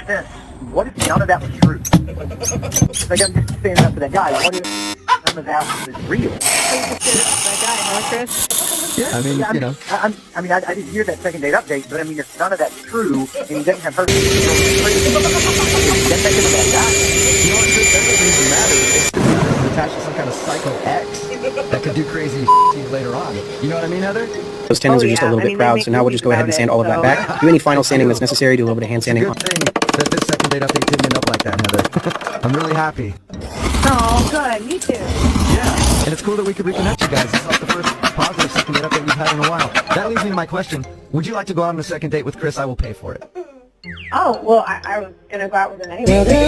sense. What if none of that was true? Like, I'm just standing up for that guy. What if none of that was real? That guy, huh, Chris? Yeah, I mean, Yeah, you know. I didn't hear that second date update, but I mean, if none of that's true, and he doesn't have her, that makes him a bad guy. You know what, Chris, that doesn't even matter. It's still attached to some kind of psycho X that could do crazy to you later on. You know what I mean, Heather? Those tendons Oh, are just a yeah. little I bit mean, they proud, make so now me we'll just go ahead and think sand all of that about it, back. Do any final sanding that's necessary, do a little bit of hand sanding. Good thing that this second date update didn't end up like that, Heather. I'm really happy. Oh, good. Me too. Yeah, and it's cool that we could reconnect you guys. This is like the first positive second date update we've had in a while. That leads me to my question. Would you like to go out on a second date with Chris? I will pay for it. Oh, well, I was going to go out with him anyway.